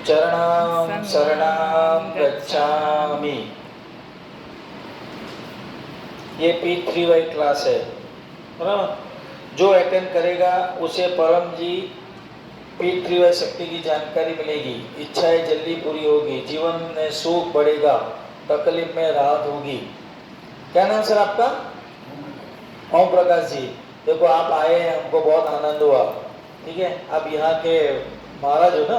चरणां शरणां गच्छामि। ये P3Y class है, बराबर। जो अटेंड करेगा उसे परम जी P3Y शक्ति की जानकारी मिलेगी, इच्छाएं जल्दी पूरी होगी, जीवन में सुख बढ़ेगा, तकलीफ में राहत होगी। क्या नाम सर आपका? ओम प्रकाश जी। देखो आप आए, हमको बहुत आनंद हुआ। ठीक है, आप यहाँ के महाराज हो ना?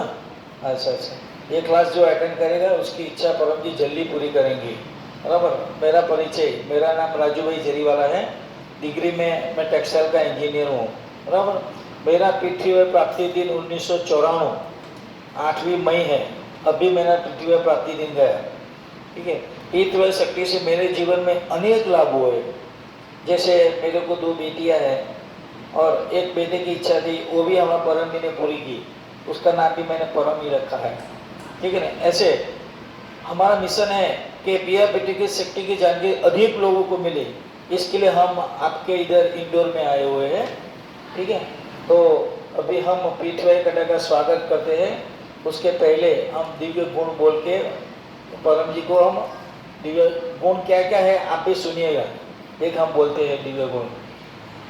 अच्छा अच्छा। ये क्लास जो अटेंड करेगा उसकी इच्छा परम जी जल्दी पूरी करेंगी, बराबर। मेरा परिचय, मेरा नाम राजू भाई जरीवाला है। डिग्री में मैं टेक्सटाइल का इंजीनियर हूँ, बराबर। मेरा P3Y प्राप्ति दिन 1994 8वीं मई है। अभी मेरा P3Y प्राप्ति दिन गया। ठीक है, P3Y शक्ति से मेरे जीवन में अनेक लाभ हुए। जैसे मेरे को 2 बेटियां हैं और एक बेटे की इच्छा थी, वो भी हमारा परम जी ने पूरी की, उसका नाम भी मैंने परम ही रखा है। ठीक है ना? ऐसे हमारा मिशन है कि पिया बेटे की शक्ति की जानकारी अधिक लोगों को मिले, इसके लिए हम आपके इधर इंदौर में आए हुए हैं। ठीक है, तो अभी हम P3Y कटा का स्वागत करते हैं। उसके पहले हम दिव्य गुण बोल के परम जी को, हम दिव्य गुण क्या क्या है आप भी सुनिएगा। एक हम बोलते हैं दिव्य गुण,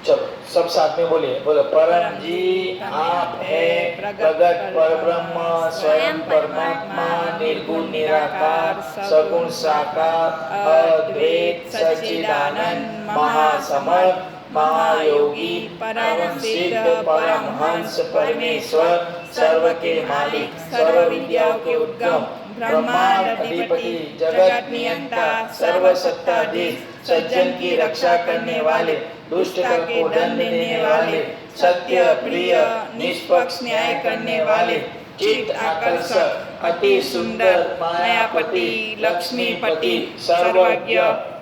चलो सब साथ में बोलिए। बोलो, परम जी आप है प्रगट परब्रह्म, स्वयं परमात्मा, निर्गुण निराकार, सगुण साकार, अद्वैत सच्चिदानंद, महासमर्थ, महायोगी, परम सिद्ध, परमहंस, परमेश्वर, सर्व के मालिक, सर्व विद्याओं के उद्गम, ब्रह्मांड अधिपति, जगत नियंता, सर्व सत्ताधीश, सज्जन की रक्षा करने वाले, दुष्टता को दंड देने वाले, सत्य प्रिय, निष्पक्ष न्याय करने वाले, चित्त आकर्षक, अति सुंदर, मायापति, लक्ष्मीपति, सर्वज्ञ,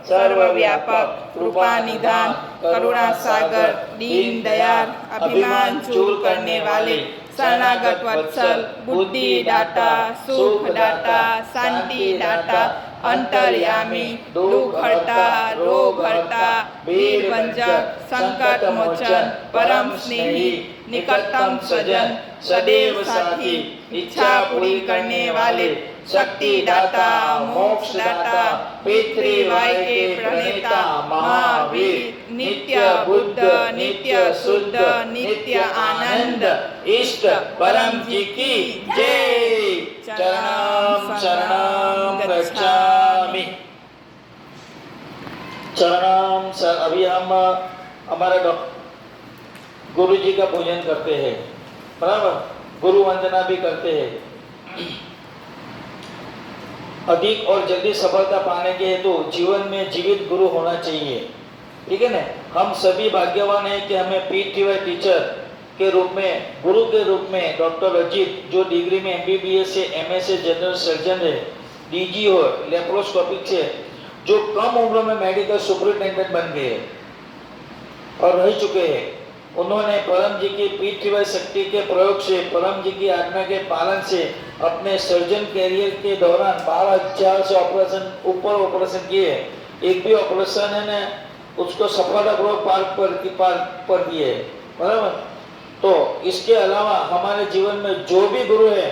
सर्वव्यापक, कृपा निधान, करुणा सागर, दीन दयाल, अभिमान दूर करने वाले, शरणागत वत्सल, बुद्धि दाता, सुख दाता, शांति दाता, अंतर्यामी, दुख हरता, रोग हरता, वीर भंजक, संकट मोचन, परम स्नेही, निकटतम सजन, सदैव साथी, इच्छा पूरी करने वाले, शक्ति दाता, मोक्ष दाता, P3Y के प्रणेता, महावीर, नित्य बुद्ध, नित्य शुद्ध, नित्य आनंद, इष्ट परम जी की जय। चरणं शरणं गच्छामि। चरणं शरणं। अभी हम हमारा गुरु जी का पूजन करते हैं, बराबर। गुरु वंदना भी करते हैं। अधिक और जल्दी सफलता पाने के हेतु जीवन में जीवित गुरु होना चाहिए। ठीक है ना? हम सभी भाग्यवान हैं कि हमें P3Y टीचर के रूप में, गुरु के रूप में डॉक्टर अजीत, जो डिग्री में MBBS से MS से जनरल सर्जन है, DG हो लेप्रोस्कोपिक से, जो कम उम्र में मेडिकल सुपरिटेंडेंट बन गए और रह चुके हैं। उन्होंने परम जी की P3Y शक्ति के प्रयोग से, परम जी की आज्ञा के पालन से अपने सर्जन कैरियर के दौरान 12,000 से ऑपरेशन किए। एक भी ऑपरेशन है ना उसको सफलतापूर्वक पार कर दिए, बराबर। तो इसके अलावा हमारे जीवन में जो भी गुरु है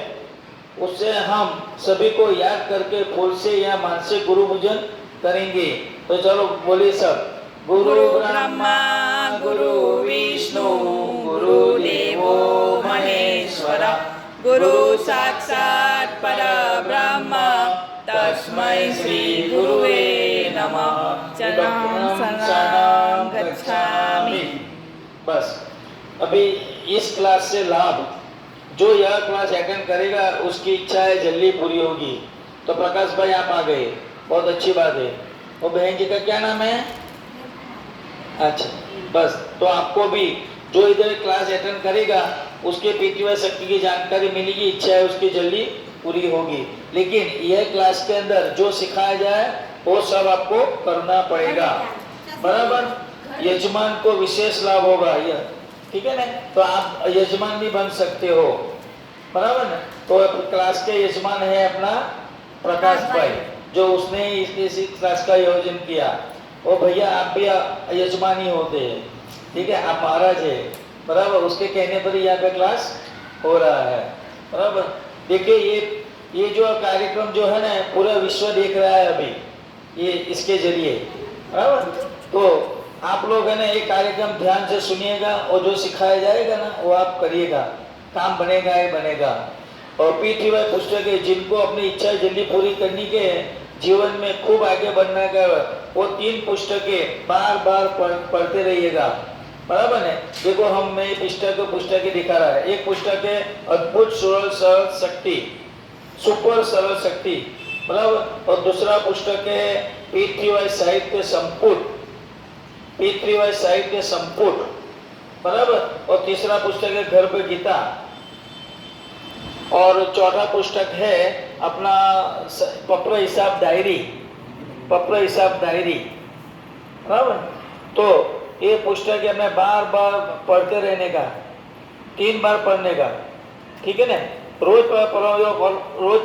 उससे हम सभी को याद करके फूल से या मान से गुरु पूजन करेंगे। तो चलो बोलिए सब। गुरु ब्रह्मा गुरु विष्णु गुरुदेवो महेश्वर, गुरु साक्षात् परब्रह्म, तस्मै श्री गुरुवे नमः। चरणं शरणं गच्छामि। बस अभी इस क्लास से लाभ, जो यह क्लास अटेंड करेगा उसकी इच्छाएं जल्दी पूरी होगी। तो प्रकाश भाई आप आ गए, बहुत अच्छी बात है। वो बहन जी का क्या नाम है? अच्छा, बस तो आपको भी जो इधर क्लास अटेंड करेगा उसके P3Y शक्ति की जानकारी मिलेगी, इच्छा है उसकी जल्दी पूरी होगी। लेकिन यह क्लास के अंदर जो सिखाया जाए वो सब आपको करना पड़ेगा, बराबर। यजमान को विशेष लाभ होगा यह, ठीक है ना? तो आप यजमान भी बन सकते हो, बराबर ना? तो क्लास के यजमान है अपना प्रकाश भाई, जो उसने इस क्लास का आयोजन किया। ओ भैया आप भी यजमान ही होते हैं, ठीक है? आप महाराज है, बराबर। उसके कहने पर ही यहाँ पे क्लास हो रहा है, बराबर। देखिए ये जो कार्यक्रम जो है ना पूरा विश्व देख रहा है अभी, ये इसके जरिए, बराबर। तो आप लोग है ना ये कार्यक्रम ध्यान से सुनिएगा और जो सिखाया जाएगा ना वो आप करिएगा, काम बनेगा ही बनेगा। और पीटीवाई पुस्तक है, जिनको अपनी इच्छा जल्दी पूरी करनी के जीवन में खूब आगे बढ़ना का, वो 3 पुस्तकें बार बार पढ़ते रहिएगा, बराबर है। देखो मैं पुस्तकें दिखा रहा है। एक पुस्तक है अद्भुत सरल शक्ति, सुपर सरल शक्ति, बराबर। और दूसरा पुस्तक है पीटीवाई साहित्य संपुट, बराबर। और तीसरा पुस्तक है घर पे गीता। और चौथा पुस्तक है अपना पत्र हिसाब डायरी, बराबर। तो ये पुस्तक है मैं बार बार पढ़ते रहने का, 3 बार पढ़ने का, ठीक है ना। रोज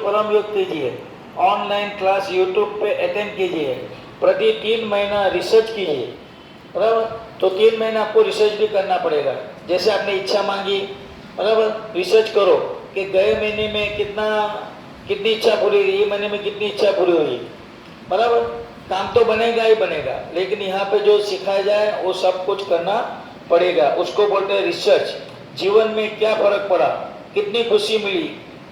परम योग कीजिए, ऑनलाइन क्लास यूट्यूब पे अटेंड कीजिए, प्रति 3 महीना रिसर्च कीजिए, बराबर। तो 3 महीना आपको रिसर्च भी करना पड़ेगा। जैसे आपने इच्छा मांगी, बराबर, रिसर्च करो कि गए महीने में कितनी इच्छा पूरी हुई, ये महीने में कितनी इच्छा पूरी हुई, बराबर। काम तो बनेगा ही बनेगा, लेकिन यहाँ पे जो सिखाया जाए वो सब कुछ करना पड़ेगा। उसको बोलते हैं रिसर्च। जीवन में क्या फर्क पड़ा, कितनी खुशी मिली,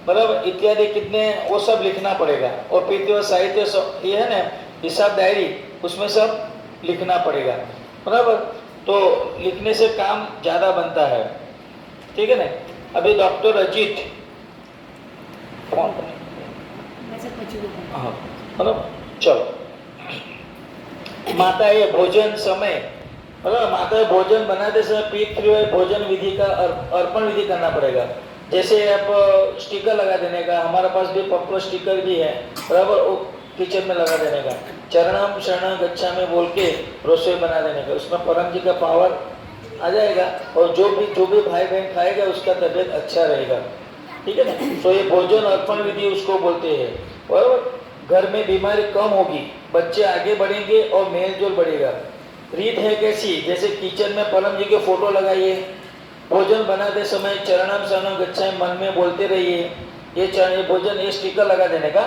बराबर, इत्यादि कितने, वो सब लिखना पड़ेगा। और पीटीवाई साहित्य ये है ना हिसाब डायरी, उसमें सब लिखना पड़ेगा, बराबर। तो लिखने से काम ज़्यादा बनता है, ठीक है ना। अभी डॉक्टर अजीत कौन हाँ, बराबर। चलो, माता ये भोजन समय, मतलब माता भोजन बनाते समय पीतृ भोजन विधि का अर्पण विधि करना पड़ेगा। जैसे आप स्टिकर लगा देने का, हमारे पास भी पप्पो स्टिकर भी है, बराबर, वो किचन में लगा देने का, चरणम शरण गच्छामि बोल के रसोई बना देने का, उसमें परम जी का पावर आ जाएगा। और जो भी भाई बहन खाएगा उसका तबीयत अच्छा रहेगा, ठीक है ना। तो ये भोजन अर्पण विधि उसको बोलते हैं, बराबर। घर में बीमारी कम होगी, बच्चे आगे बढ़ेंगे और मेल जोल बढ़ेगा। रीत है कैसी, जैसे किचन में परम जी के फोटो लगाइए, भोजन बनाते समय चरणम शरणम गच्छामि मन में बोलते रहिए। ये भोजन ये स्टिकर लगा देने का,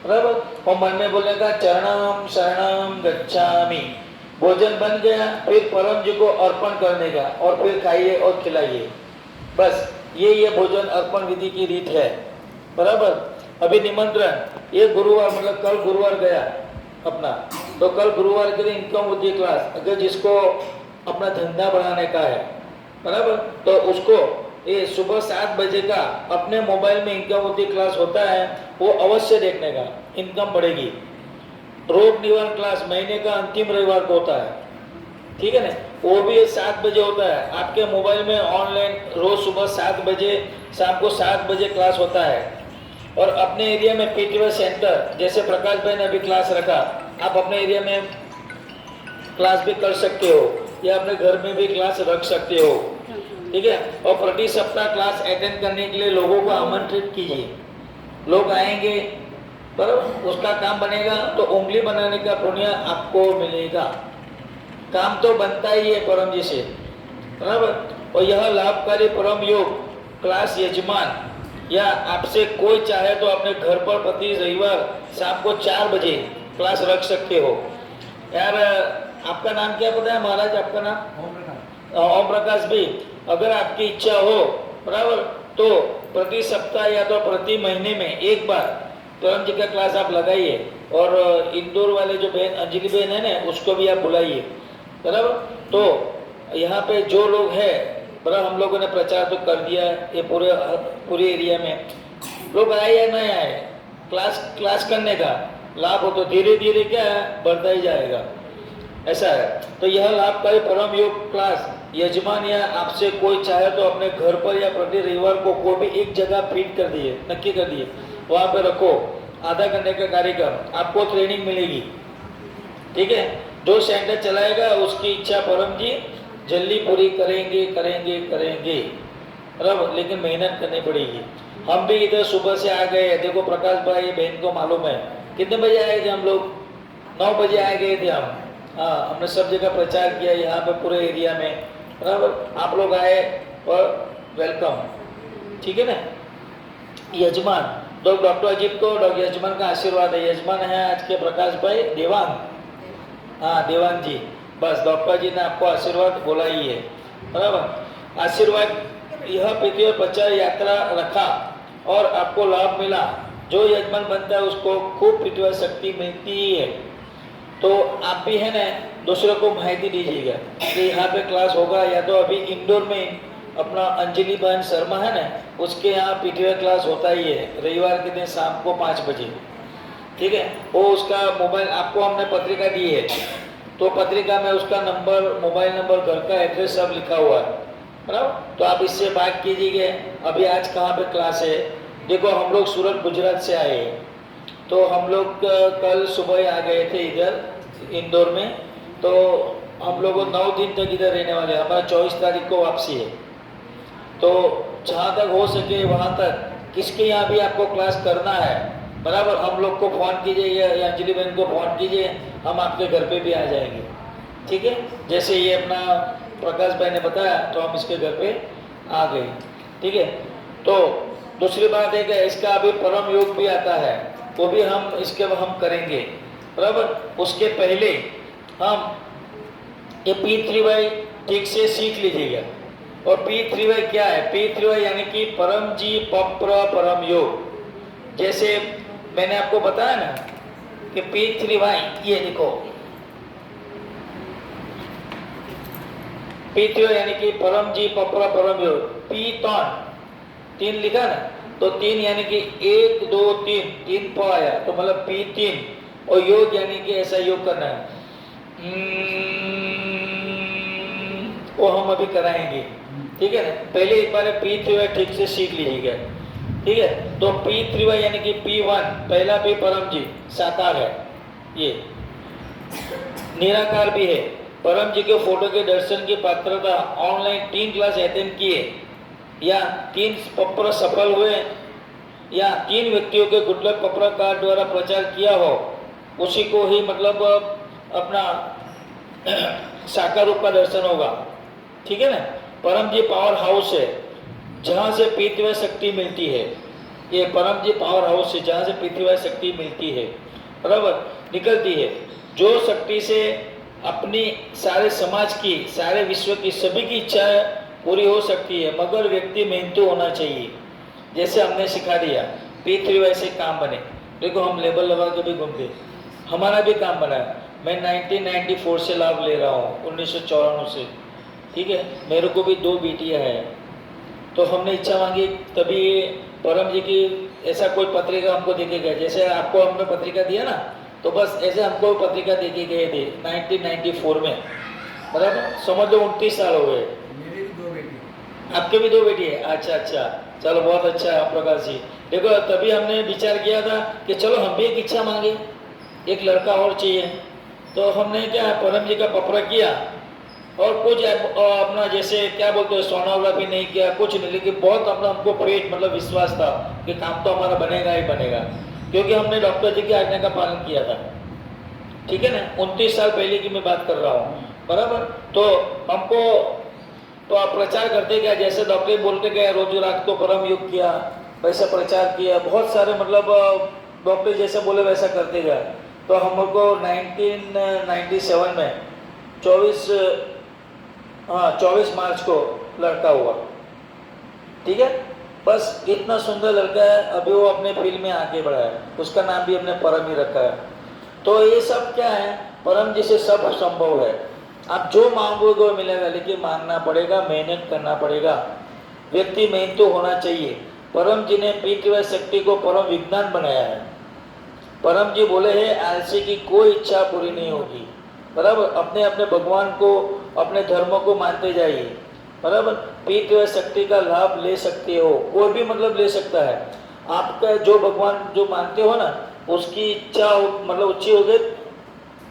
बराबर, और मन में बोलने का चरणम शरणम गच्छामि। भोजन बन गया, फिर परम जी को अर्पण करने का और फिर खाइए और खिलाइए, बस। ये भोजन अर्पण विधि की रीत है, बराबर। अभी निमंत्रण, ये गुरुवार मतलब कल गुरुवार गया अपना, तो कल गुरुवार के लिए इनकम बुद्धि क्लास, अगर जिसको अपना धंधा बढ़ाने का है, बराबर, तो उसको ये सुबह 7 बजे का अपने मोबाइल में इनकम बुद्धि क्लास होता है, वो अवश्य देखने का, इनकम बढ़ेगी। रोग निवारण क्लास महीने का अंतिम रविवार को होता है, ठीक है ना, वो भी 7 बजे होता है। आपके मोबाइल में ऑनलाइन रोज सुबह 7 बजे, शाम को 7 बजे क्लास होता है। और अपने एरिया में पीटीवाई सेंटर, जैसे प्रकाश भाई ने अभी क्लास रखा, आप अपने एरिया में क्लास भी कर सकते हो या अपने घर में भी क्लास रख सकते हो, ठीक है। और प्रति सप्ताह क्लास अटेंड करने के लिए लोगों को आमंत्रित कीजिए, लोग आएंगे, बराबर, उसका काम बनेगा तो उंगली बनाने का पुण्य आपको मिलेगा। काम तो बनता ही है परम जी से, बराबर। और यह लाभकारी परम योग क्लास यजमान या आपसे कोई चाहे तो अपने घर पर प्रति रविवार शाम को 4 बजे क्लास रख सकते हो। यार आपका नाम क्या पता है महाराज, आपका नाम ओम प्रकाश भी, अगर आपकी इच्छा हो, बराबर, तो प्रति सप्ताह या तो प्रति महीने में एक बार परम जी का क्लास आप लगाइए। और इंदौर वाले जो बहन अंजलि बहन है ना, उसको भी आप बुलाइए, बराबर। तो यहाँ पे जो लोग हैं, बराबर, हम लोगों ने प्रचार तो कर दिया है, ये पूरे एरिया में लोग आए या नहीं आए, क्लास करने का लाभ हो तो धीरे धीरे क्या है बढ़ता ही जाएगा, ऐसा है। तो यह लाभकारी परम योग क्लास यजमान या आपसे कोई चाहे तो अपने घर पर या प्रति रविवार को कोई भी एक जगह फिट कर दिए, नक्की कर दिए, वहाँ पे रखो। आधा घंटे का कार्यक्रम, आपको ट्रेनिंग मिलेगी, ठीक है। जो सेंटर चलाएगा उसकी इच्छा परम जी जल्दी पूरी करेंगे, बराबर, लेकिन मेहनत करनी पड़ेगी। हम भी इधर सुबह से आ गए, देखो प्रकाश भाई बहन को मालूम है कितने बजे आए थे हम लोग, 9 बजे आ गए थे हम। हाँ, हमने सब जगह प्रचार किया यहाँ पे पूरे एरिया में, बराबर। आप लोग आए और वेलकम, ठीक है ना। यजमान, तो डॉक्टर अजीत को यजमान का आशीर्वाद है। यजमान है आज के प्रकाश भाई देवांग, हाँ देवांग जी, बस डॉक्टर जी ने आपको आशीर्वाद बोला ही है, बराबर। आशीर्वाद, यह पृथ्वी पर प्रचार यात्रा रखा और आपको लाभ मिला। जो यजमान बनता है उसको खूब पृथ्वी शक्ति मिलती ही है। तो आप भी है ना दूसरों को माहिती दीजिएगा कि यहाँ पे क्लास होगा, या तो अभी इंडोर में अपना अंजलि बहन शर्मा है ना, उसके यहाँ पीटीआई क्लास होता ही है रविवार के दिन शाम को 5 बजे, ठीक है। वो उसका मोबाइल आपको हमने पत्रिका दी है, तो पत्रिका में उसका नंबर, मोबाइल नंबर, घर का एड्रेस सब लिखा हुआ है, बराबर। तो आप इससे बात कीजिए अभी आज कहाँ पे क्लास है। देखो हम लोग सूरत गुजरात से आए हैं, तो हम लोग कल सुबह आ गए थे इधर इंदौर में, तो हम लोग 9 दिन तक इधर रहने वाले हैं। हमारा 24 तारीख को वापसी है। तो जहाँ तक हो सके वहाँ तक किसके यहाँ भी आपको क्लास करना है, बराबर, हम लोग को फ़ोन कीजिए या अंजलि बहन को फ़ोन कीजिए, हम आपके घर पे भी आ जाएंगे, ठीक है। जैसे ये अपना प्रकाश भाई ने बताया तो हम इसके घर पे आ गए, ठीक है। तो दूसरी बात है कि इसका अभी परम योग भी आता है, वो भी हम इसके हम करेंगे, बराबर। उसके पहले हम ये P3Y ठीक से सीख लीजिएगा। और P3Y क्या है? P3Y यानी कि परम जी पप्र परम योग। जैसे मैंने आपको बताया ना कि P3Y, ये देखो P3Y यानी कि परम जी पप्र परम योग। P3 लिखा ना, तो 3 यानी कि 1 2 3 प आया, तो मतलब P3। और योग यानी कि ऐसा योग करना है, वो हम अभी कराएंगे, ठीक है ना। पहले एक बार P3Y ठीक से सीख लीजिएगा, ठीक है। तो P3Y यानी कि P1 पहला P परम जी साकार है, ये निराकार भी है। परम जी के फोटो के दर्शन की पात्रता, ऑनलाइन 3 क्लास अटेंड किए या 3 पत्र सफल हुए या 3 व्यक्तियों के गुडलक पत्र कार्ड द्वारा प्रचार किया हो, उसी को ही मतलब अपना साकार रूप का दर्शन होगा, ठीक है ना। परम जी पावर हाउस है जहाँ से P3Y शक्ति मिलती है। ये परम जी पावर हाउस है जहाँ से P3Y शक्ति मिलती है, बराबर, निकलती है। जो शक्ति से अपनी सारे समाज की, सारे विश्व की सभी की इच्छाएं पूरी हो सकती है, मगर व्यक्ति मेहनती होना चाहिए। जैसे हमने सिखा दिया P3Y से काम बने। देखो हम लेबल लगा के भी घूमते, हमारा भी काम बना है। मैं 1994 से लाभ ले रहा हूँ, 1994 से, ठीक है। मेरे को भी 2 बेटियाँ हैं, तो हमने इच्छा मांगी तभी परम जी की ऐसा कोई पत्रिका हमको देके गए। जैसे आपको हमने पत्रिका दिया ना, तो बस ऐसे हमको पत्रिका देके गए थे 1994 में, बराबर। समझ लो 29 साल हो गए। मेरी भी 2 बेटी है। आपके भी 2 बेटी है? अच्छा अच्छा, चलो बहुत अच्छा है प्रकाश जी। देखो तभी हमने विचार किया था कि चलो हम भी एक इच्छा मांगे, एक लड़का और चाहिए। तो हमने क्या परम जी का पपरा किया और कुछ अपना जैसे क्या बोलते हैं सोनोग्राफी नहीं किया, कुछ नहीं, लेकिन बहुत अपना हमको पेट मतलब विश्वास था कि काम तो हमारा बनेगा ही बनेगा, क्योंकि हमने डॉक्टर जी की आज्ञा का पालन किया था, ठीक है ना। 29 साल पहले की मैं बात कर रहा हूँ, बराबर। तो हमको तो आप प्रचार करते गए, जैसे डॉक्टर बोलते गए, रोज रात को परम योग किया, वैसा प्रचार किया, बहुत सारे मतलब डॉक्टर जैसे बोले वैसा करते गए। तो हमको 1997 में 24 मार्च को लड़का हुआ, ठीक है। बस इतना सुंदर लड़का है, अभी वो अपने फील्ड में आगे बढ़ा है, उसका नाम भी हमने परम ही रखा है। तो ये सब क्या है, परम जी से सब संभव है। आप जो मांगोगे वो मिलेगा, लेकिन मांगना पड़ेगा, मेहनत करना पड़ेगा, व्यक्ति मेहनती होना चाहिए। परम जी ने P3Y शक्ति को परम विज्ञान बनाया है। परम जी बोले हैं आलसी की कोई इच्छा पूरी नहीं होगी, बराबर। अपने अपने भगवान को, अपने धर्म को मानते जाइए, बराबर। P3Y शक्ति का लाभ ले सकते हो, कोई भी मतलब ले सकता है। आपका जो भगवान जो मानते हो ना, उसकी इच्छा मतलब ऊंची हो गई,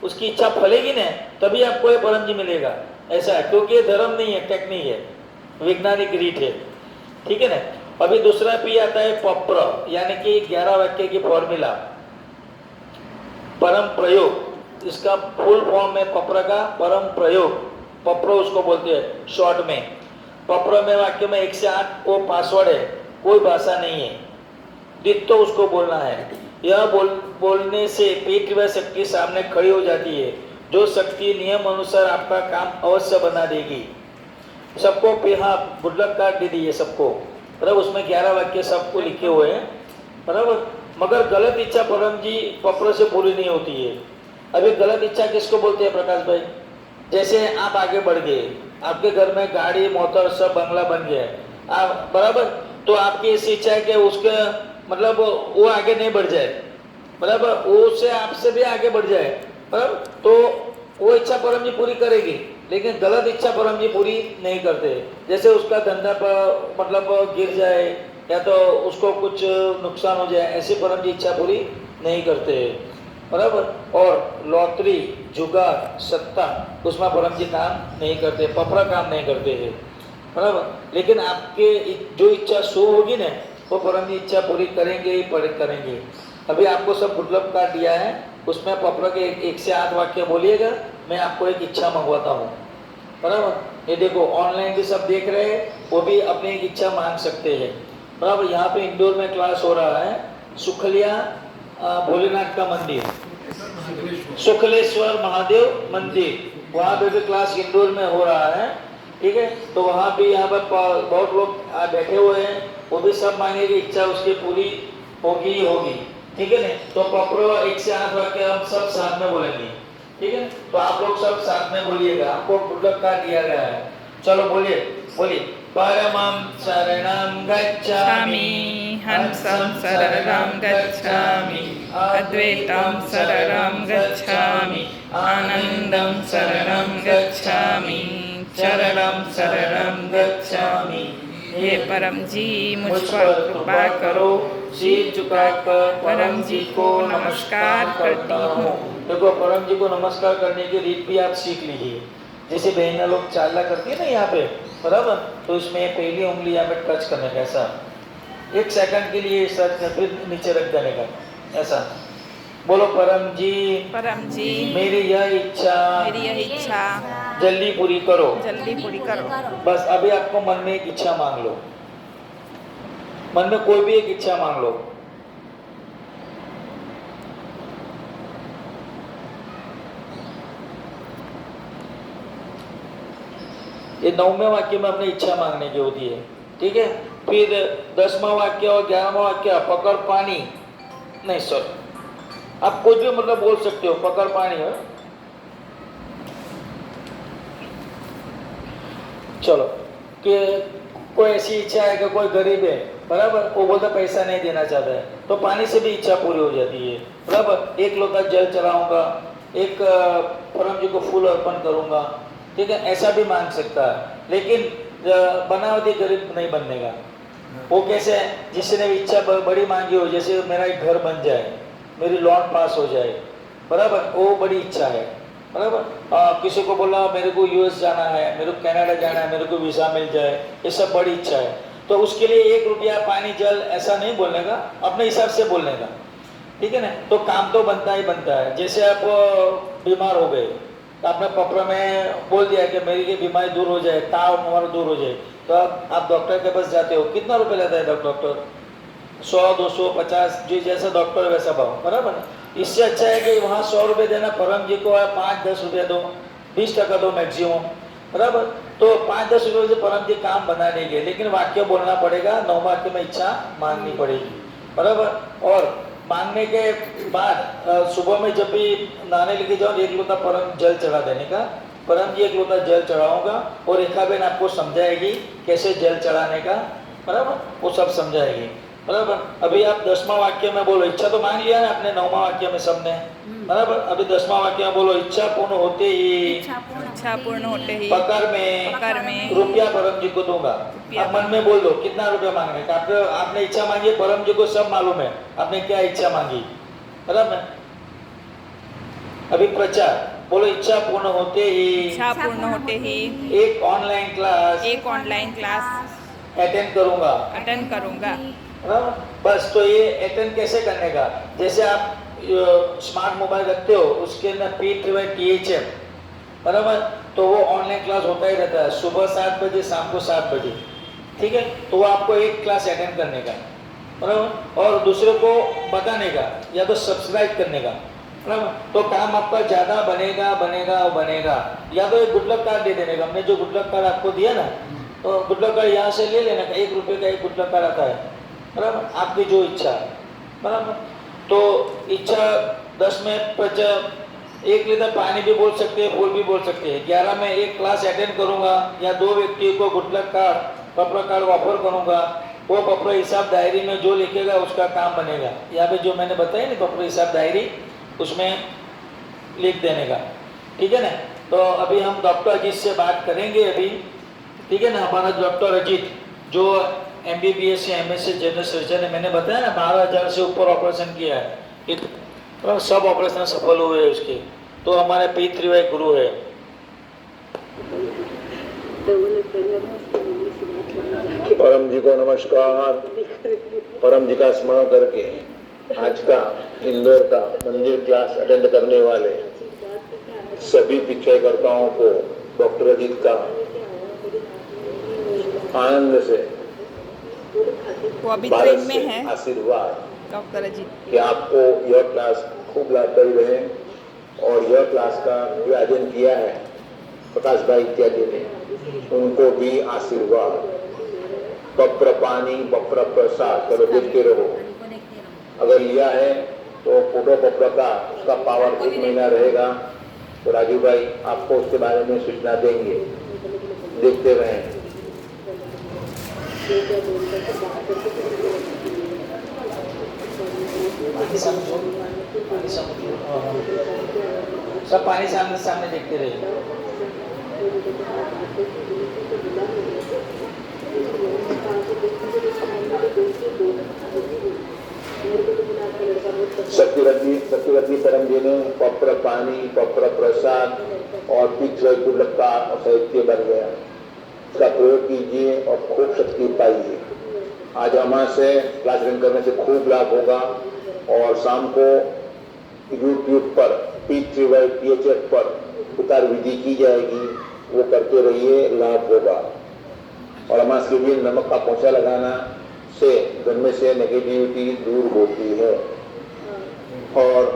उसकी इच्छा फलेगी ना, तभी आपको ये परम जी मिलेगा, ऐसा है। क्योंकि ये धर्म नहीं है, टेक्निक है, वैज्ञानिक रीत है, ठीक है ना। अभी दूसरा P आता है पप्र, यानी कि 11 वाक्य की फॉर्मूला, परम प्रयोग। इसका फुल फॉर्म है पप्र का परम प्रयोग, पप्र उसको बोलते हैं शॉर्ट में। पप्र में वाक्य में 1 से 8 वो पासवर्ड है, कोई भाषा नहीं है, दित्तो उसको बोलना है। यह बोलने से पी शक्ति सामने खड़ी हो जाती है, जो शक्ति नियम अनुसार आपका काम अवश्य बना देगी। सबको हाँ गुडलक कार्ड दे दिए सबको, बराबर। उसमें 11 वाक्य सबको लिखे हुए हैं, बराबर। मगर गलत इच्छा परम जी पत्र से पूरी नहीं होती है। अभी गलत इच्छा किसको बोलते हैं प्रकाश भाई? जैसे आप आगे बढ़ गए, आपके घर में गाड़ी मोटर सब बंगला बन गया, आप बराबर, तो आपकी ऐसी इच्छा है कि उसके मतलब वो आगे नहीं बढ़ जाए, बराबर, वो उससे आपसे भी आगे बढ़ जाए, बराबर। तो वो इच्छा परम जी पूरी करेगी, लेकिन गलत इच्छा परम जी पूरी नहीं करते। जैसे उसका धंधा पर मतलब गिर जाए या तो उसको कुछ नुकसान हो जाए, ऐसी परम जी इच्छा पूरी नहीं करते, बराबर। और लॉटरी जुगाड़ सत्ता उसमें परम जी काम नहीं करते, पपरा काम नहीं करते हैं, बराबर। लेकिन आपके जो इच्छा शुभ होगी ना, वो परम जी इच्छा पूरी करेंगे ही करेंगे। अभी आपको सब गुडलक कार्ड दिया है, उसमें पपरा के 1 से 8 वाक्य बोलिएगा, मैं आपको एक इच्छा मंगवाता हूँ, बराबर। ये देखो ऑनलाइन भी सब देख रहे हैं, वो भी अपनी एक इच्छा मांग सकते हैं, बराबर। यहाँ पे इंदौर में क्लास हो रहा है, सुखलिया भोलेनाथ का मंदिर, शुक्लेश्वर महादेव मंदिर, वहाँ पे भी क्लास इंदौर में हो रहा है, ठीक है। तो वहाँ भी यहाँ पर बहुत लोग बैठे हुए हैं, वो भी सब मांगेंगे, इच्छा उसकी पूरी होगी ही होगी, ठीक है ना। तो पपरो 1 से 8 वाक्य हम सब साथ में बोलेंगे, ठीक है। तो आप लोग सब साथ में बोलिएगा, आपको गुडलक कार्ड दिया गया है। चलो बोलिए बोलिए। परमं शरणं गच्छामि, हंसं शरणं गच्छामि, अद्वैतं शरणं गच्छामि, आनंदं शरणं गच्छामि, चरणं शरणं गच्छामि। हे परम जी मुझ पर कृपा करो, सिर झुकाकर परम जी को नमस्कार करती हूँ। देखो परम जी को नमस्कार करने की रीत भी आप सीख लीजिए। जैसे बहना लोग चाला करती है ना यहाँ पे, बराबर, तो इसमें पहली उंगली यहाँ पे टच करने का, ऐसा 1 सेकंड के लिए सर्च कर, फिर नीचे रख देने का, ऐसा बोलो। परम जी मेरी यह इच्छा जल्दी पूरी करो, जल्दी पूरी करो। बस अभी आपको मन में एक इच्छा मांग लो, मन में कोई भी एक इच्छा मांग लो। ये 9वें वाक्य में अपनी इच्छा मांगने की होती है, ठीक है। फिर 10वां वाक्य और 11वां वाक्य, पकड़ पानी, नहीं सर आप कुछ भी मतलब बोल सकते हो, पकड़ पानी है। चलो कि कोई ऐसी इच्छा है कि कोई गरीब है, बराबर, वो बोलता पैसा नहीं देना चाहता है, तो पानी से भी इच्छा पूरी हो जाती है, बराबर। 1 लोटा जल चढ़ाऊंगा, एक परम जी को फूल अर्पण करूंगा, ठीक है, ऐसा भी मांग सकता है। लेकिन बनावटी गरीब नहीं बनने का। वो कैसे है? जिसने इच्छा बड़ी मांगी हो, जैसे मेरा एक घर बन जाए, मेरी लोन पास हो जाए, बराबर, वो बड़ी इच्छा है, बराबर। किसी को बोला मेरे को यूएस जाना है, मेरे को कनाडा जाना है, मेरे को वीज़ा मिल जाए, ये सब बड़ी इच्छा है। तो उसके लिए 1 रुपया पानी जल ऐसा नहीं बोलने का, अपने हिसाब से बोलने का, ठीक है ना। तो काम तो बनता ही बनता है। जैसे आप बीमार हो गए, तो आपने पत्र में बोल दिया कि मेरी ये बीमारी दूर हो जाए, ताव हमारा दूर हो जाए, तो आप डॉक्टर के पास जाते हो, कितना रुपये लेता है डॉक्टर? 100, 200, 50, जो जैसा डॉक्टर वैसा भाव, बराबर। इससे अच्छा है कि वहाँ 100 रुपये देना, परम जी को 5-10 रुपये दो, 20% दो मैक्सिमम, बराबर। तो 5-10 रुपये से परम जी काम बना लेंगे, लेकिन वाक्य बोलना पड़ेगा, 9 वाक्य में इच्छा मांगनी पड़ेगी, बराबर। और मांगने के बाद सुबह में जब भी नहाने लेके जाओ, 1 लोटा परम जल चढ़ा देने का, परम जी 1 लोटा जल चढ़ाऊंगा, और रेखा बहन आपको समझाएगी कैसे जल चढ़ाने का, बराबर, वो सब समझाएगी, बराबर। अभी आप 10वां वाक्य में बोलो, इच्छा तो मांग लिया ना आपने 9वां वाक्य में सबने, बराबर। अभी 10वां वाक्य में बोलो, इच्छा पूर्ण होते ही पकड़ में रुपया परम जी को दूंगा। आप मन में बोल दो कितना रुपया मांगने का, आपने इच्छा मांगी, परम जी को सब मालूम है आपने क्या इच्छा मांगी, बराबर। अभी प्रचार बोलो, इच्छा पूर्ण होते ही एक ऑनलाइन क्लास अटेंड करूंगा, बस। तो ये अटेंड कैसे करने का? जैसे आप स्मार्ट मोबाइल रखते हो, उसके अंदर P3THM, बराबर, तो वो ऑनलाइन क्लास होता ही रहता है, सुबह 7 बजे, शाम को 7 बजे, ठीक है। तो वो आपको एक क्लास अटेंड करने का, बराबर, और दूसरे को बताने का या तो सब्सक्राइब करने का, बराबर। तो काम आपका ज़्यादा बनेगा बनेगा बनेगा। या तो एक गुड लक कार्ड दे देने का, हमने जो गुड लक कार्ड आपको दिया ना, तो गुड लक कार्ड यहाँ से ले लेना का, 1 रुपये का एक गुड लक कार्ड आता है, बराबर, आपकी जो इच्छा है, बराबर। तो इच्छा 10 में 1 लीटर पानी भी बोल सकते हैं, फूल भी बोल सकते हैं। 11 में 1 क्लास अटेंड करूँगा या 2 व्यक्ति को गुड लक कार्ड पपरा कार्ड ऑफर करूँगा, वो पपरा हिसाब डायरी में जो लिखेगा उसका काम बनेगा। यहाँ पे जो मैंने बताया ना पपरा हिसाब डायरी, उसमें लिख देने का, ठीक है ना। तो अभी हम डॉक्टर अजीत से बात करेंगे अभी, ठीक है ना। हमारा डॉक्टर अजीत जो MBBS या MS जनरल सर्जन है, मैंने बताया ना 12,000 से ऊपर ऑपरेशन किया है, तो सब ऑपरेशन सफल हुए हैं उसके। तो हमारे P3Y गुरु है। परम जी को नमस्कार। परम जी का स्मरण करके आज का इंदौर का मंदिर क्लास अटेंड करने वाले सभी पिछड़कर्ताओं को डॉक्टर अजीत का आनंद से वो अभी भारत ट्रेन में से है आशीर्वाद डॉक्टर अजीत। कि आपको यह क्लास खूब लाभदायी रहे। और यह क्लास का जो आयोजन किया है प्रकाश भाई इत्यादि ने, उनको भी आशीर्वाद। पत्र पानी पत्र प्रसाद चलो देखते रहो। अगर लिया है तो फोटो पत्र का उसका पावर 1 महीना रहेगा। तो राजू भाई आपको उसके बारे में सूचना देंगे, देखते रहें। सब पानी सामने सामने देखते रहिए। सत्यवती परम जी ने पत्र पानी पत्र प्रसाद और पिछले गुल्लक का साहित्य बन गया। इसका प्रयोग कीजिए और खूब शक्ति पाइए। आज हमारे से क्लास रन करने से खूब लाभ होगा। और शाम को YouTube पर P3Y PHF पर उतार विधि की जाएगी, वो करते रहिए, लाभ होगा। और हमारे के लिए नमक का पोछा लगाना से घर में से नेगेटिविटी दूर होती है। और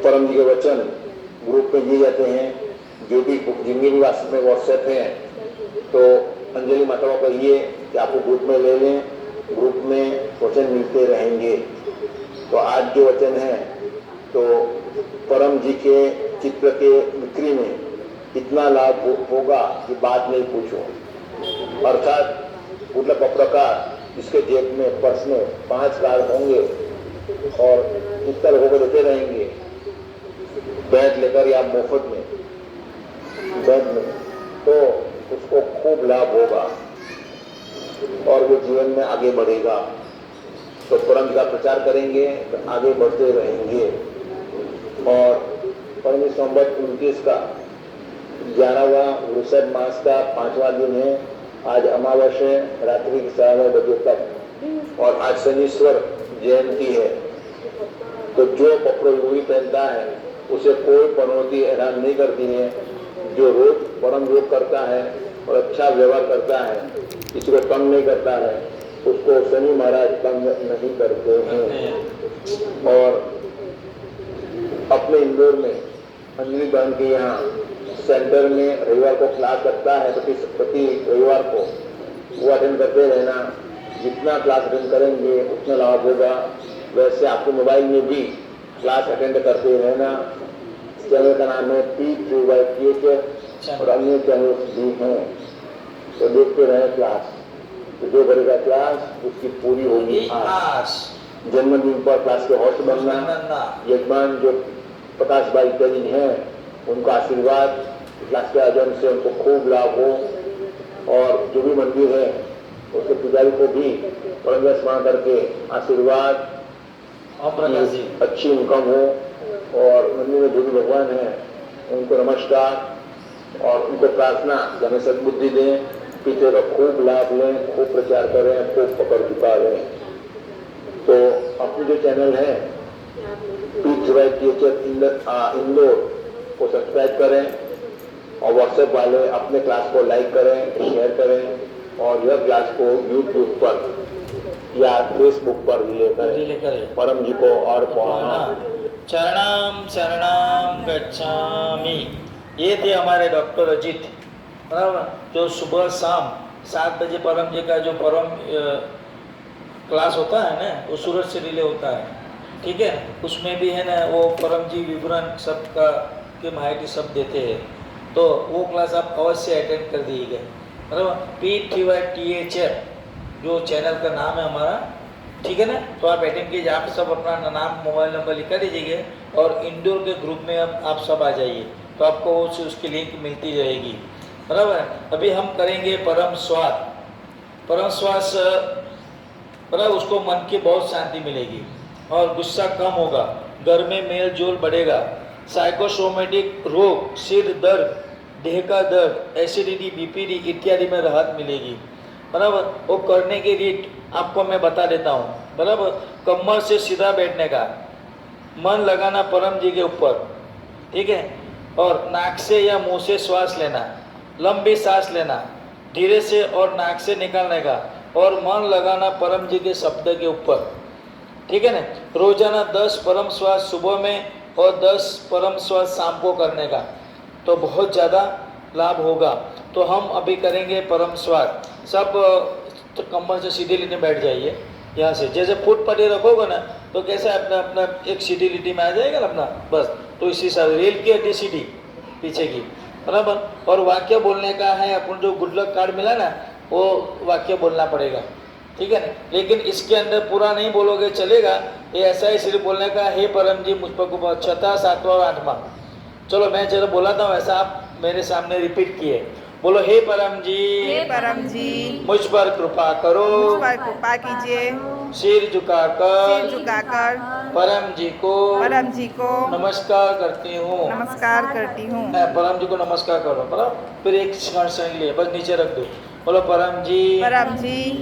परम जी के वचन ग्रुप में दिए जाते हैं। जो भी जिनके भी वास्तव में व्हाट्सएप है तो अंजलि माता को कहिए कि आपको ग्रुप में ले लें, ग्रुप में वचन मिलते रहेंगे। तो आज जो वचन है तो परम जी के चित्र के बिक्री में इतना लाभ होगा कि बात नहीं पूछो। अर्थात मतलब प्रकार जिसके जेब में पर्स में 5 कार्ड होंगे और उत्तर होकर देते रहेंगे बैठ लेकर या मुफ्त में बैंक में, तो उसको खूब लाभ होगा और वो जीवन में आगे बढ़ेगा। तो परम का प्रचार करेंगे तो आगे बढ़ते रहेंगे। और परम संवत 29 का 11वां वृषभ मास का 5वां दिन है। आज अमावस्या रात्रि के 9 बजे तक और आज शनीश्वर जयंती है। तो जो पकड़ो वही पहनता है उसे कोई पनौती हैरान नहीं करती है। जो रोज परम योग करता है और अच्छा व्यवहार करता है, किसी को तंग नहीं करता है, उसको शनि महाराज तंग नहीं करते हैं। और अपने इंदौर में अंजलि बहन के यहाँ सेंटर में रविवार को क्लास लगता है, प्रति रविवार को वो अटेंड करते रहना। जितना क्लास अटेंड करेंगे उतना लाभ होगा। वैसे आपके मोबाइल में भी क्लास अटेंड करते रहना। चैनल का नाम है P3Y PHF और अन्य चैनल भी हैं, तो देखते रहे क्लास। तो जो करेगा क्लास उसकी पूरी होगी आस। जन्मदिन पर क्लास के होस्ट बनना। यजमान जो प्रकाश भाई इत्यादि हैं उनका आशीर्वाद क्लास के आयोजन से उनको खूब लाभ हो। और जो भी मंदिर है उसके पुजारी को भी परम स्मरण करके आशीर्वाद अच्छी इनकम हो। और मंदिर में जो भी भगवान है उनको नमस्कार और उनको प्रार्थना हमें सद्बुद्धि दें, पीछे का खूब लाभ लें, खूब प्रचार करें, खूब पकड़ चुका लें। तो अपनी जो चैनल है P3Y PHF इंदौर को सब्सक्राइब करें और व्हाट्सएप वाले अपने क्लास को लाइक करें, शेयर करें और यह क्लास को YouTube पर या फेसबुक पर रिले रिले करें, करें। परम जी को और पहुंचना। चरणाम शरणाम गच्छामि। ये थे हमारे डॉक्टर अजीत, बराबर, जो सुबह शाम 7 बजे परम जी का जो परम क्लास होता है ना, वो सूरत से रिले होता है, ठीक है। उसमें भी है ना वो परम जी विवरण सब का के माहिती सब देते हैं, तो वो क्लास आप अवश्य अटेंड कर दीजिएगा, बराबर। PTYTHF जो चैनल का नाम है हमारा, ठीक है ना, तो आप अटेंड कीजिए। आप सब अपना नाम मोबाइल नंबर लिखा दीजिएगा और इंडोर के ग्रुप में अब आप सब आ जाइए, तो आपको उसकी लिंक मिलती रहेगी, बराबर। अभी हम करेंगे परम स्वाद। परम श्वास, बराबर, उसको मन की बहुत शांति मिलेगी और गुस्सा कम होगा, घर में मेल जोल बढ़ेगा, साइकोसोमेटिक रोग, सिर दर्द, देह का दर्द, एसिडिटी, बीपीडी इत्यादि में राहत मिलेगी, बराबर। वो करने की रीत आपको मैं बता देता हूँ, बराबर। कमर से सीधा बैठने का, मन लगाना परम जी के ऊपर, ठीक है, और नाक से या मुंह से श्वास लेना, लंबी सांस लेना, धीरे से और नाक से निकालने का, और मन लगाना परम जी के शब्द के ऊपर, ठीक है ना। रोजाना 10 परम श्वास सुबह में और 10 परम श्वास शाम को करने का, तो बहुत ज़्यादा लाभ होगा। तो हम अभी करेंगे परम श्वास। सब तो कमर से सीधी लिटी में बैठ जाइए, यहाँ से जैसे फुट पट्टी रखोगे ना, तो कैसे अपना अपना एक सीधी लिटी में आ जाएगा ना अपना, बस। तो इसी हिसाब से रेल की हड्डी सीधी पीछे की, बराबर। और वाक्य बोलने का है, अपन जो गुड लक कार्ड मिला ना, वो वाक्य बोलना पड़ेगा, ठीक है ना। लेकिन इसके अंदर पूरा नहीं बोलोगे चलेगा, ये ऐसा ही सिर्फ बोलने का, हे परम जी मुझ पर कृपा, 6था 7वां और 8वां। चलो मैं जरा बोलाता हूँ, ऐसा आप मेरे सामने रिपीट किए, बोलो, हे परम जी, हे परम जी, मुझ पर कृपा करो, मुझ पर कृपा कीजिए, सिर सिर झुकाकर झुकाकर परम जी को नमस्कार करती हूँ। नमस्कार करती हूँ। परम जी को नमस्कार करो, बराबर। फिर एक क्षण के लिए बस नीचे रख दो, बोलो, परम जी,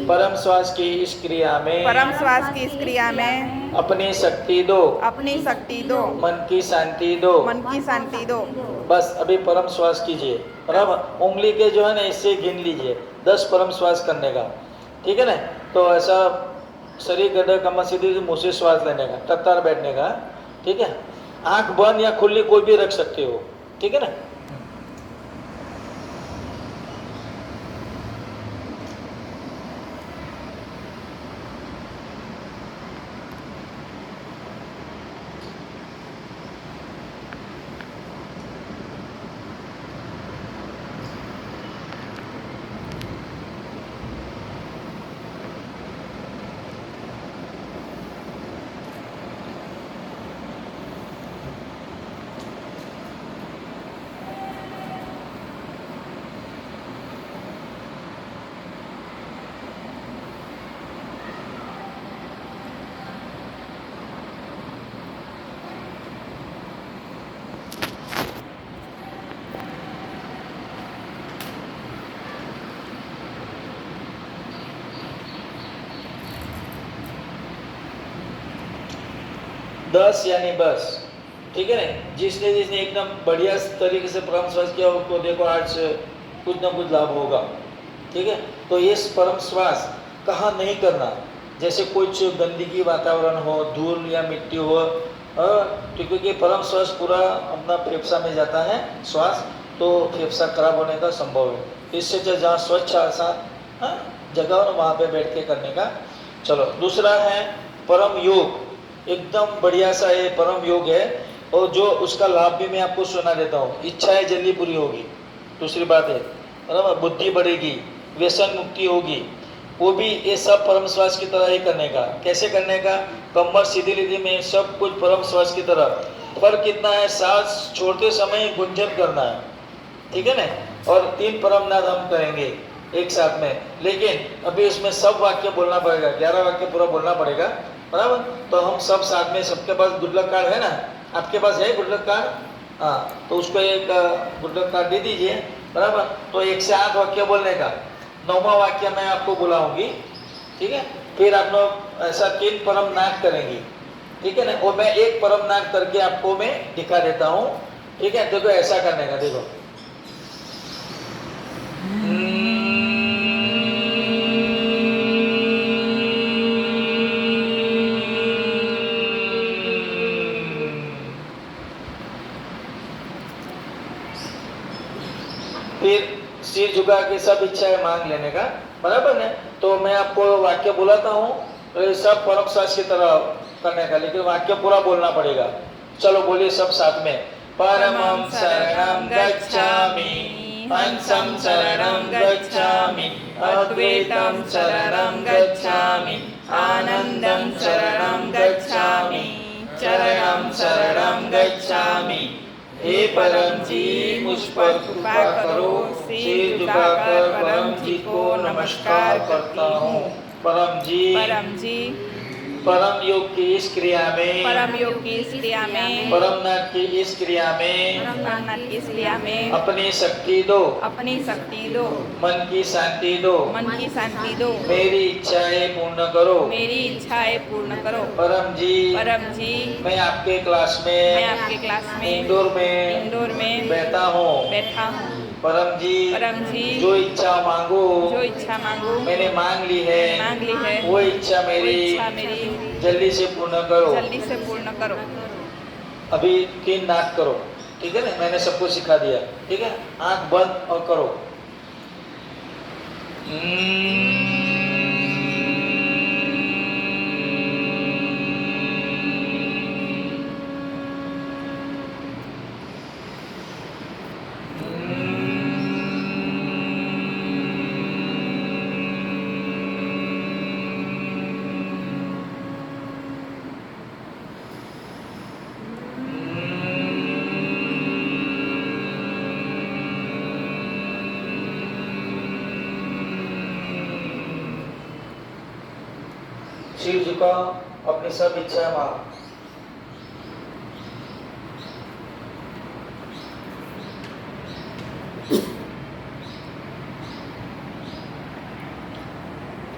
परम श्वास की इस क्रिया में, परम श्वास की इस क्रिया में अपनी शक्ति दो, अपनी शक्ति दो, मन की शांति दो, मन की शांति दो। बस अभी परम श्वास कीजिए, बराबर। उंगली के जो है ना इससे गिन लीजिए 10 परम श्वास करने का, ठीक है ना। तो ऐसा शरीर गड्ढा कमर सीधी मुँह से श्वास लेने का, टट्टार बैठने का, ठीक है। आंख बंद या खुली कोई भी रख सकते हो, ठीक है ना। दस यानी बस, ठीक है ना। जिसने जिसने एकदम बढ़िया तरीके से परम श्वास किया उसको देखो आज कुछ ना कुछ लाभ होगा, ठीक है। तो ये परम श्वास कहाँ नहीं करना, जैसे कुछ गंदगी वातावरण हो, धूल या मिट्टी हो, तो क्योंकि परम श्वास पूरा अपना फेफसा में जाता है श्वास, तो फेफसा खराब होने का संभव है। इससे जहाँ स्वच्छ ऐसा जगह हो वहाँ पे बैठ के करने का। चलो दूसरा है परम योग, एकदम बढ़िया सा ये परम योग है, और जो उसका लाभ भी मैं आपको सुना देता हूँ। इच्छाएं जल्दी पूरी होगी, दूसरी बात है, बराबर। बुद्धि बढ़ेगी, व्यसन मुक्ति होगी, वो भी ये सब परम श्वास की तरह ही करने का। कैसे करने का, कमर सीधी लीधी में सब कुछ परम श्वास की तरह। फर्क कितना है, सांस छोड़ते समय गुंजन करना है, ठीक है ना। और 3 परम नाद हम करेंगे एक साथ में, लेकिन अभी उसमें सब वाक्य बोलना पड़ेगा, 11 वाक्य पूरा बोलना पड़ेगा, बराबर। तो हम सब साथ में, सबके पास गुड लक कार्ड है ना, आपके पास है गुड लक कार्ड, हाँ, तो उसको एक गुड लक कार्ड दे दीजिए, बराबर। तो 1 से 8 वाक्य बोलने का, 9वां वाक्य मैं आपको बुलाऊंगी, ठीक है। फिर आप लोग ऐसा 3 परम नाद करेंगी, ठीक है ना। और मैं एक परम नाद करके आपको मैं दिखा देता हूँ, ठीक है। देखो ऐसा करने का, देखो फिर सिर झुका के सब इच्छाएं मांग लेने का, बराबर है। तो मैं आपको वाक्य बुलाता हूँ, तो ये सब परोक्षास की तरह करने का, लेकिन वाक्य पूरा बोलना पड़ेगा। चलो बोलिए सब साथ में। परमं शरणं गच्छामि, पंचम शरणं गच्छामि, अद्वैतं शरणं गच्छामि, आनंदं शरणं गच्छामि, चरणं शरणं गच्छामि। हे परम जी मुझ पर कृपा करो, सिर झुकाकर परम जी को नमस्कार करता हूँ। परम जी परम योग की इस क्रिया में, परम योग की इस क्रिया में, परमनाथ की इस क्रिया में, परमनाथ की इस क्रिया में अपनी शक्ति दो, अपनी शक्ति दो, मन की शांति दो, मन की शांति दो, मेरी इच्छाएं पूर्ण करो, मेरी इच्छाएं पूर्ण करो। परम जी मैं आपके क्लास में, मैं आपके क्लास में इंदौर में बैठा हूँ। परम जी जो इच्छा मांगो, मैंने मांग ली है, वो इच्छा मेरी जल्दी से पूर्ण करो। अभी 3 नाक करो, ठीक है ना, मैंने सबको सिखा दिया, ठीक है। आंख बंद और करो। सिर झुकाओ, अपनी सब इच्छा मांगो।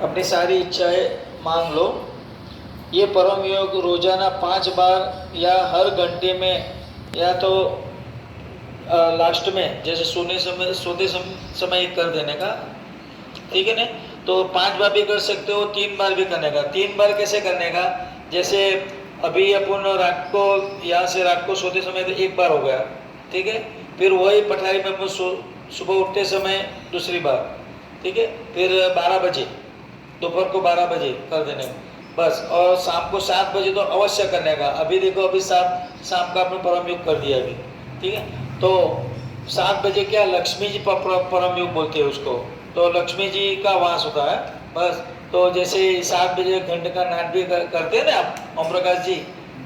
अपनी सारी इच्छाएं मांग लो। ये परम योग रोजाना 5 बार या हर घंटे में, या तो लास्ट में जैसे सोते समय कर देने का, ठीक है ना। तो 5 बार भी कर सकते हो, 3 बार भी करने का। 3 बार कैसे करने का, जैसे अभी अपन रात को यहाँ से रात को सोते समय तो 1 बार हो गया, ठीक है। फिर वही पठारी में अपन सुबह उठते समय दूसरी बार, ठीक है। फिर 12 बजे, दोपहर को 12 बजे कर देने का बस। और शाम को 7 बजे तो अवश्य करने का। अभी देखो अभी शाम का आपने परम योग कर दिया अभी, ठीक है। तो 7 बजे क्या लक्ष्मी जी परम योग बोलते हैं उसको, तो लक्ष्मी जी का वास होता है बस। तो जैसे 7 बजे घंटे का नाट भी करते हैं ना आप ओम प्रकाश जी,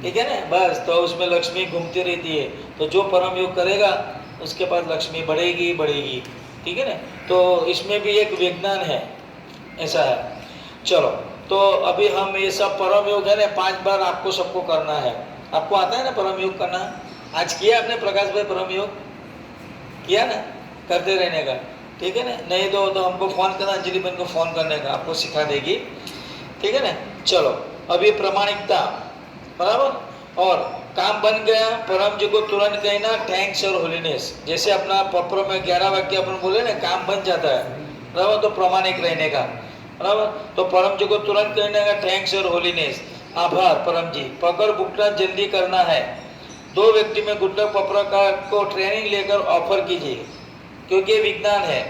ठीक है ना, बस। तो उसमें लक्ष्मी घूमती रहती है, तो जो परम योग करेगा उसके पास लक्ष्मी बढ़ेगी, ठीक है ना। तो इसमें भी एक विज्ञान है, ऐसा है। चलो, तो अभी हम ये सब परम योग है ना 5 बार आपको सबको करना है। आपको आता है ना परम योग करना? आज किया आपने प्रकाश भाई परम योग किया ना? करते रहने का, ठीक है ना। नहीं तो हमको फ़ोन करना, अंजलि बहन को फ़ोन करने का, आपको सिखा देगी, ठीक है ना। चलो, अभी प्रामाणिकता, बराबर। और काम बन गया, परम जी को तुरंत कहना थैंक्स और होलीनेस। जैसे अपना पप्र में 11 वाक्य अपन बोले ना, काम बन जाता है, बराबर। तो प्रामाणिक रहने का, बराबर। तो परम जी को तुरंत कहने का थैंक्स और होलीनेस, आभार परम जी। पकड़ घुटना जल्दी करना है। 2 व्यक्ति में घुटना पकड़ को ट्रेनिंग लेकर ऑफर कीजिए, क्योंकि विज्ञान है।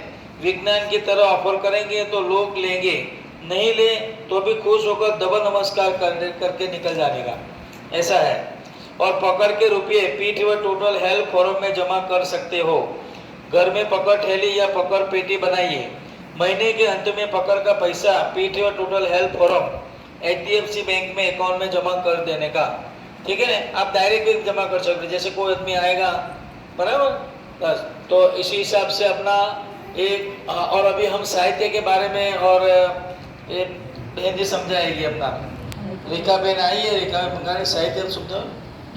विज्ञान की तरह ऑफर करेंगे तो लोग लेंगे, नहीं ले तो भी खुश होकर डबल नमस्कार करके निकल जाने का, ऐसा है। और पकड़ के रुपये पीठ व टोटल हेल्प फोरम में जमा कर सकते हो। घर में पकड़ थैली या पकड़ पेटी बनाइए। महीने के अंत में पकड़ का पैसा पीठ व total help forum HDFC bank में अकाउंट में जमा कर देने का, ठीक है ना। आप डायरेक्ट भी जमा कर सकते, जैसे कोई आदमी आएगा, बराबर, बस। तो इसी हिसाब से अपना एक, और अभी हम साहित्य के बारे में, और बहन जी समझाएगी अपना। रेखा बहन आई है, रेखा बंगाली साहित्य समझाओ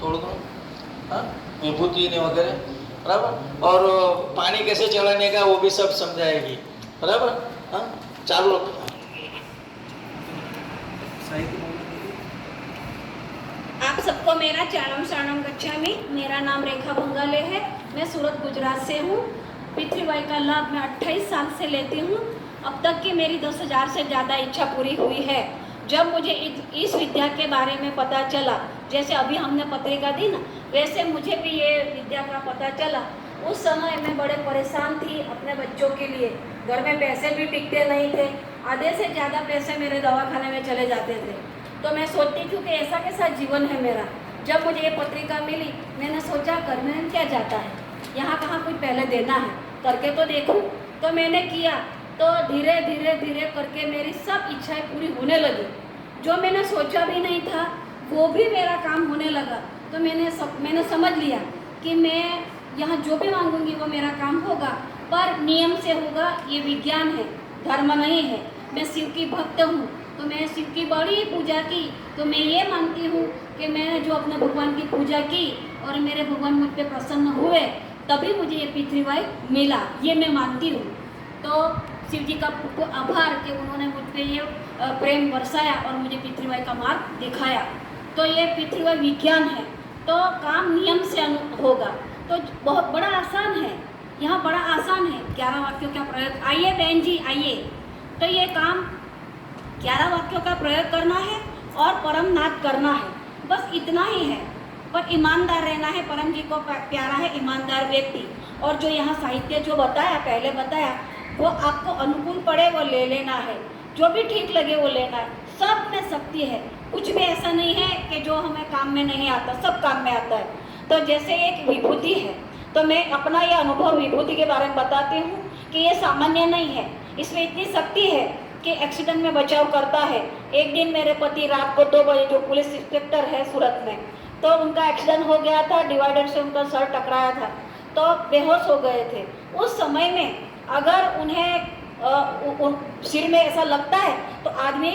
थोड़ा थोड़ा, विभूति ने वगैरह, बराबर। और पानी कैसे चलाने का वो भी सब समझाएगी, बराबर। हाँ, चालू। आप सबको मेरा चरणम शरणम गच्छामि। मेरा नाम रेखा बंगाले है, मैं सूरत गुजरात से हूँ। पितृवाई का लाभ मैं 28 साल से लेती हूँ। अब तक की मेरी 10,000 से ज़्यादा इच्छा पूरी हुई है। जब मुझे इस विद्या के बारे में पता चला, जैसे अभी हमने पत्रिका दी ना, वैसे मुझे भी ये विद्या का पता चला, उस समय मैं बड़े परेशान थी अपने बच्चों के लिए। घर में पैसे भी टिकते नहीं थे, आधे से ज़्यादा पैसे मेरे दवाखाने में चले जाते थे। तो मैं सोचती थी कि ऐसा कैसा जीवन है मेरा। जब मुझे ये पत्रिका मिली, मैंने सोचा घर में क्या जाता है, यहाँ कहाँ कुछ पहले देना है, करके तो देखूँ। तो मैंने किया, तो धीरे धीरे धीरे करके मेरी सब इच्छाएं पूरी होने लगी। जो मैंने सोचा भी नहीं था वो भी मेरा काम होने लगा। तो मैंने समझ लिया कि मैं यहाँ जो भी मांगूंगी वो मेरा काम होगा, पर नियम से होगा। ये विज्ञान है, धर्म नहीं है। मैं शिव की भक्त हूँ, तो मैं शिव की बड़ी पूजा की। तो मैं ये मानती हूँ कि मैंने जो अपने भगवान की पूजा की और मेरे भगवान मुझ पर प्रसन्न हुए, तभी मुझे ये पृथ्वीवाई मिला, ये मैं मानती हूँ। तो शिव जी का आभार कि उन्होंने मुझ पर ये प्रेम बरसाया और मुझे पृथ्वीवाई का मार्ग दिखाया। तो ये पृथ्वीवाई विज्ञान है, तो काम नियम से होगा। तो बहुत बड़ा आसान है, यहाँ बड़ा आसान है। 11 वाक्यों का प्रयोग, आइए बहन जी आइए। तो ये काम 11 वाक्यों का प्रयोग करना है और परम नाद करना है, बस इतना ही है। पर ईमानदार रहना है, परम जी को प्यारा है ईमानदार व्यक्ति। और जो यहाँ साहित्य जो बताया, पहले बताया, वो आपको अनुकूल पड़े वो ले लेना है, जो भी ठीक लगे वो लेना है। सब में शक्ति है, कुछ भी ऐसा नहीं है कि जो हमें काम में नहीं आता, सब काम में आता है। तो जैसे एक विभूति है, तो मैं अपना ये अनुभव विभूति के बारे में बताती हूँ कि ये सामान्य नहीं है, इसमें इतनी शक्ति है कि एक्सीडेंट में बचाव करता है। एक दिन मेरे पति रात को 2 बजे, जो पुलिस इंस्पेक्टर है सूरत में, तो उनका एक्सीडेंट हो गया था, डिवाइडर से उनका सर टकराया था, तो बेहोश हो गए थे। उस समय में अगर उन्हें सिर में ऐसा लगता है तो आदमी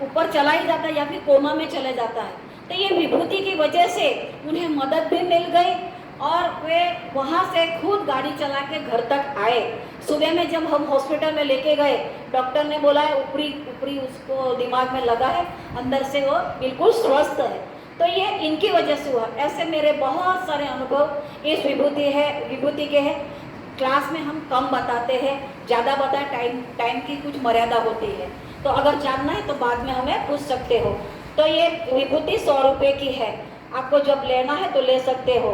ऊपर चला ही जाता है या फिर कोमा में चले जाता है। तो ये विभूति की वजह से उन्हें मदद भी मिल गई और वे वहाँ से खुद गाड़ी चला के घर तक आए। सुबह में जब हम हॉस्पिटल में लेके गए, डॉक्टर ने बोला है ऊपरी उसको दिमाग में लगा है, अंदर से वो बिल्कुल स्वस्थ है। तो ये इनकी वजह से हुआ। ऐसे मेरे बहुत सारे अनुभव इस विभूति के हैं। क्लास में हम कम बताते हैं, ज़्यादा बताए, टाइम की कुछ मर्यादा होती है। तो अगर जानना है तो बाद में हमें पूछ सकते हो। तो ये विभूति 100 रुपये की है, आपको जब लेना है तो ले सकते हो।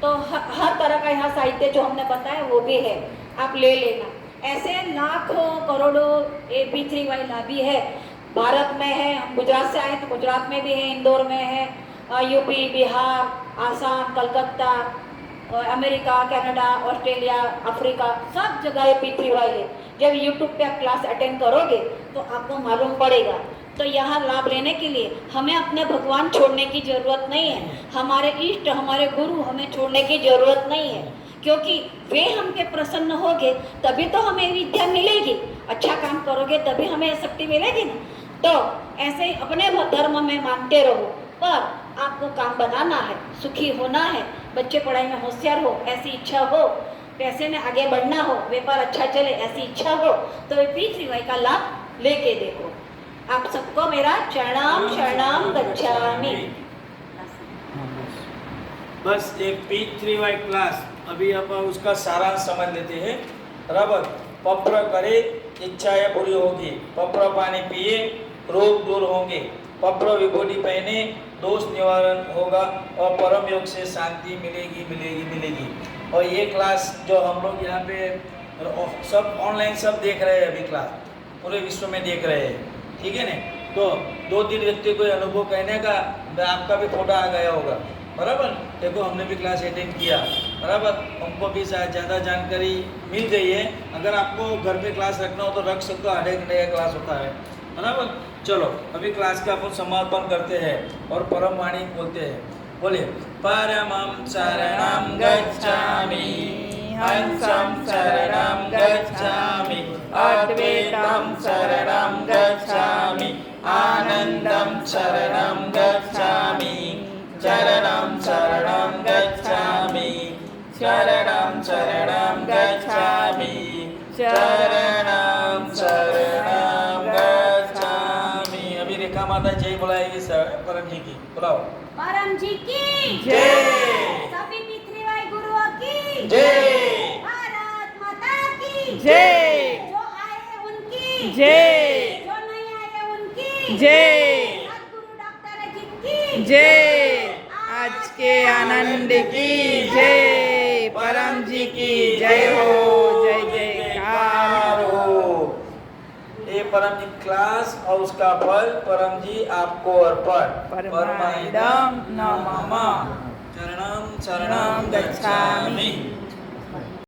तो हर तरह का यहाँ साहित्य जो हमने बताया वो भी है, आप ले लेना। ऐसे लाखों करोड़ों पृथ्वीवाई लाभी है, भारत में है। हम गुजरात से आए तो गुजरात में भी है, इंदौर में है, UP, Bihar, Assam, Calcutta, America, Canada, Australia, Africa, सब जगह ये पृथ्वीवाई है। जब यूट्यूब पे आप क्लास अटेंड करोगे तो आपको मालूम पड़ेगा। तो यहाँ लाभ लेने के लिए हमें अपने भगवान छोड़ने की ज़रूरत नहीं है, हमारे इष्ट, हमारे गुरु हमें छोड़ने की ज़रूरत नहीं है, क्योंकि वे हम पे प्रसन्न होंगे तभी तो हमें विद्या मिलेगी। अच्छा काम करोगे तभी हमें शक्ति मिलेगी ना। तो ऐसे ही अपने धर्म में मानते रहो, पर आपको काम बनाना है, सुखी होना है, बच्चे पढ़ाई में होशियार हो, ऐसी इच्छा हो, पैसे में आगे बढ़ना हो, व्यापार अच्छा चले, ऐसी इच्छा हो, तो पृथ्वीवाई का लाभ लेके देखो। आप सबको मेरा चरणाम शरणाम गच्छामि। बस एक पृथ्वीवाई क्लास, अभी अब उसका सारांश समझ लेते हैं। बराबर, पप्र करे इच्छाएं पूरी होगी, पप्र पानी पिए रोग दूर होंगे, पप्र विभूति पहने दोष निवारण होगा और परम योग से शांति मिलेगी मिलेगी मिलेगी। और ये क्लास जो हम लोग यहाँ पे सब ऑनलाइन सब देख रहे हैं, अभी क्लास पूरे विश्व में देख रहे हैं, ठीक है ना। तो 2-3 व्यक्ति को अनुभव कहने का, आपका भी फोटो आ गया होगा। बराबर, देखो हमने भी क्लास अटेंड किया, बराबर, हमको भी ज़्यादा जानकारी मिल गई है। अगर आपको घर पे क्लास रखना हो तो रख सकते हो, 8 घंटे का क्लास होता है, बराबर। चलो अभी क्लास का अपन समापन करते हैं और परम वाणी बोलते हैं। बोलिए, परमं शरणं गच्छामि, हंसं शरणं गच्छामि, अद्वैतं शरणं गच्छामि, आनंदं शरणं गच्छामि, शरणं शरणं गच्छामि, शरणं शरणं गच्छामि, शरणं शरणं गच्छामि। अभी रेखा माता जय बुलाएगी परम जी की, बुलाओ। परम जी की जय, सभी पृथ्वीवाई गुरुओं की जय, भारत माता की जय, जो आए उनकी जय, जो नहीं आए उनकी जय, सद्गुरु डॉक्टर अजीत की जय, आज के आनंद की जय। परम जी की जय हो, जय जयकार हो। ये परम जी क्लास और उसका फल परम जी आपको अर्पण। परमानंदम नमः। चरणम शरणम गच्छामि।